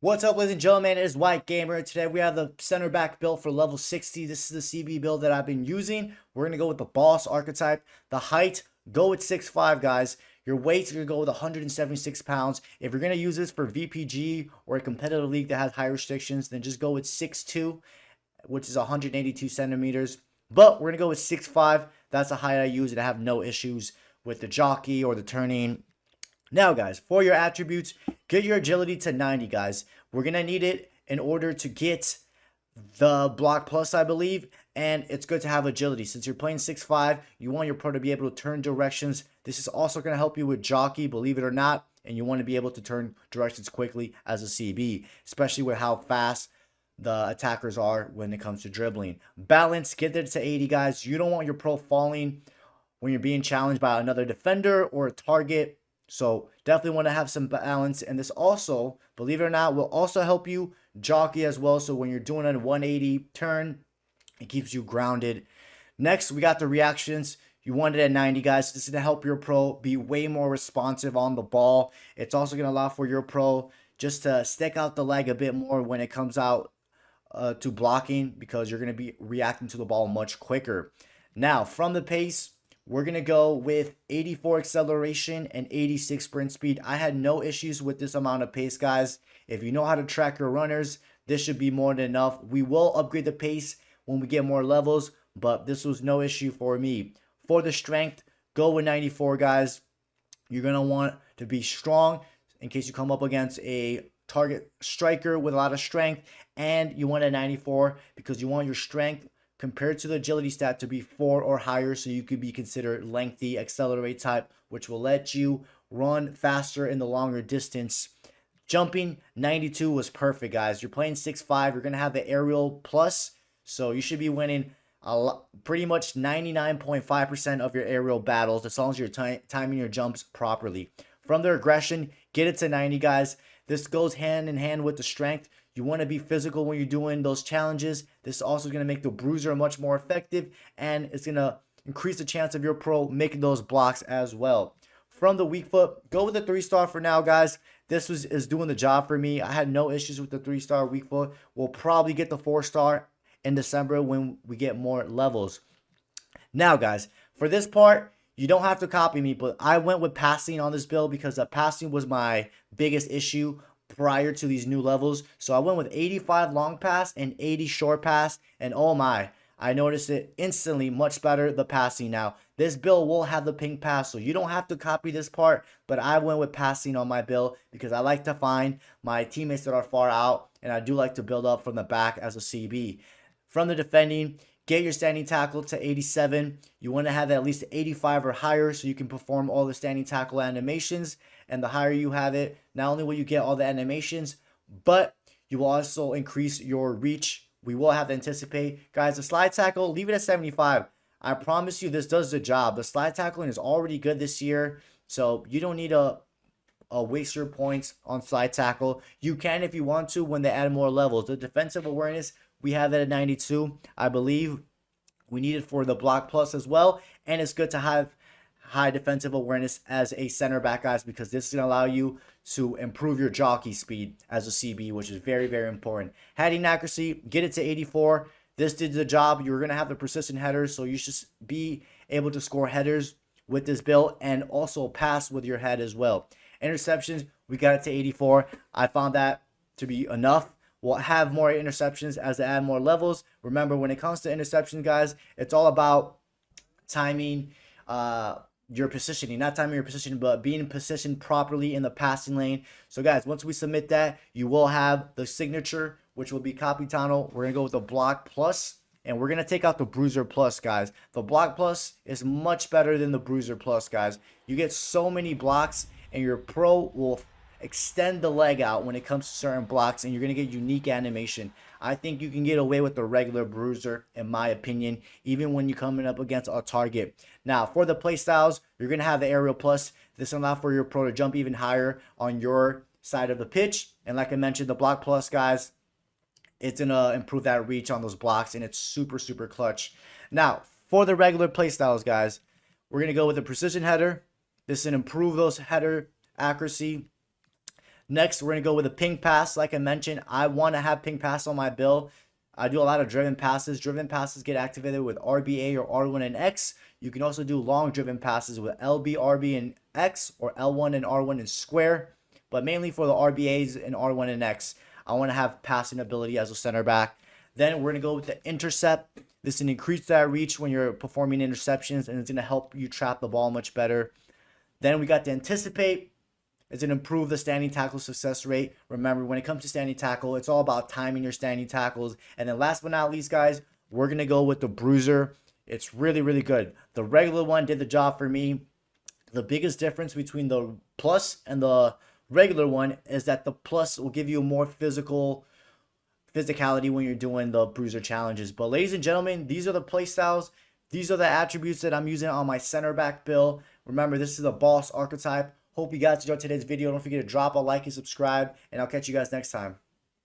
What's up, ladies and gentlemen? It is White Gamer. Today we have the center back build for level 60. This is the CB build that I've been using. We're going to go with the boss archetype. The height, go with 6'5", guys. Your weight, you're going to go with 176 pounds. If you're going to use this for VPG or a competitive league that has high restrictions, then just go with 6'2", which is 182 centimeters. But we're going to go with 6'5". That's the height I use, and I have no issues with the jockey or the turning. Now, guys, for your attributes, get your agility to 90, guys. We're going to need it in order to get the block plus, I believe, and it's good to have agility. Since you're playing 6'5", you want your pro to be able to turn directions. This is also going to help you with jockey, believe it or not, and you want to be able to turn directions quickly as a CB, especially with how fast the attackers are when it comes to dribbling. Balance, get it to 80, guys. You don't want your pro falling when you're being challenged by another defender or a target. So definitely want to have some balance. And this also, believe it or not, will also help you jockey as well. So when you're doing a 180 turn, it keeps you grounded. Next, we got the reactions. You want it at 90, guys. This is going to help your pro be way more responsive on the ball. It's also going to allow for your pro just to stick out the leg a bit more when it comes out to blocking, because you're going to be reacting to the ball much quicker. Now, from the pace, we're going to go with 84 acceleration and 86 sprint speed. I had no issues with this amount of pace, guys. If you know how to track your runners, this should be more than enough. We will upgrade the pace when we get more levels, but this was no issue for me. For the strength, go with 94, guys. You're going to want to be strong in case you come up against a target striker with a lot of strength, and you want a 94 because you want your strength compared to the agility stat to be 4 or higher, so you could be considered lengthy accelerate type, which will let you run faster in the longer distance. Jumping, 92 was perfect, guys. You're playing 6'5", you're going to have the aerial plus, so you should be winning pretty much 99.5% of your aerial battles as long as you're timing your jumps properly. From the aggression, get it to 90, guys. This goes hand in hand with the strength. You want to be physical when you're doing those challenges. This is also going to make the bruiser much more effective, and it's going to increase the chance of your pro making those blocks as well. From the weak foot, go with the 3-star for now, guys. This is doing the job for me. I had no issues with the 3-star weak foot. We'll probably get the 4-star in December when we get more levels. Now, guys, for this part, you don't have to copy me, but I went with passing on this build because the passing was my biggest issue prior to these new levels. So I went with 85 long pass and 80 short pass, and oh my, I noticed it instantly much better, the passing. Now this build will have the ping pass, so you don't have to copy this part, but I went with passing on my build because I like to find my teammates that are far out, and I do like to build up from the back as a CB. From the defending, get your standing tackle to 87. You want to have at least 85 or higher so you can perform all the standing tackle animations. And the higher you have it, not only will you get all the animations, but you will also increase your reach. We will have to anticipate. Guys, the slide tackle, leave it at 75. I promise you this does the job. The slide tackling is already good this year, so you don't need to waste your points on slide tackle. You can if you want to when they add more levels. The defensive awareness, we have it at 92. I believe we need it for the block plus as well, and it's good to have high defensive awareness as a center back, guys, because this is going to allow you to improve your jockey speed as a CB, which is very, very important. Heading accuracy, get it to 84. This did the job. You're going to have the precision headers, so you should be able to score headers with this build and also pass with your head as well. Interceptions, we got it to 84. I found that to be enough. We'll have more interceptions as they add more levels. Remember, when it comes to interception, guys, it's all about timing your positioning, not timing your position, but being positioned properly in the passing lane. So, guys, once we submit that, you will have the signature, which will be Capitano. We're going to go with the block plus, and we're going to take out the bruiser plus, guys. The block plus is much better than the bruiser plus, guys. You get so many blocks, and your pro will extend the leg out when it comes to certain blocks, and you're going to get unique animation. I think you can get away with the regular bruiser, in my opinion, even when you're coming up against a target. Now, for the play styles, you're going to have the aerial plus. This will allow for your pro to jump even higher on your side of the pitch. And like I mentioned, the block plus, guys, it's going to improve that reach on those blocks, and it's super, super clutch. Now, for the regular play styles, guys, we're going to go with the precision header. This is going to improve those header accuracy. Next, we're going to go with a ping pass. Like I mentioned, I want to have ping pass on my build. I do a lot of driven passes. Driven passes get activated with RBA or R1 and X. You can also do long driven passes with LB, RB, and X, or L1 and R1 and square. But mainly for the RBAs and R1 and X, I want to have passing ability as a center back. Then we're going to go with the intercept. This can increase that reach when you're performing interceptions, and it's going to help you trap the ball much better. Then we got the anticipate. It's going to improve the standing tackle success rate. Remember, when it comes to standing tackle, it's all about timing your standing tackles. And then last but not least, guys, we're going to go with the bruiser. It's really, really good. The regular one did the job for me. The biggest difference between the plus and the regular one is that the plus will give you more physicality when you're doing the bruiser challenges. But ladies and gentlemen, these are the play styles. These are the attributes that I'm using on my center back build. Remember, this is a boss archetype. Hope you guys enjoyed today's video. Don't forget to drop a like and subscribe, and I'll catch you guys next time.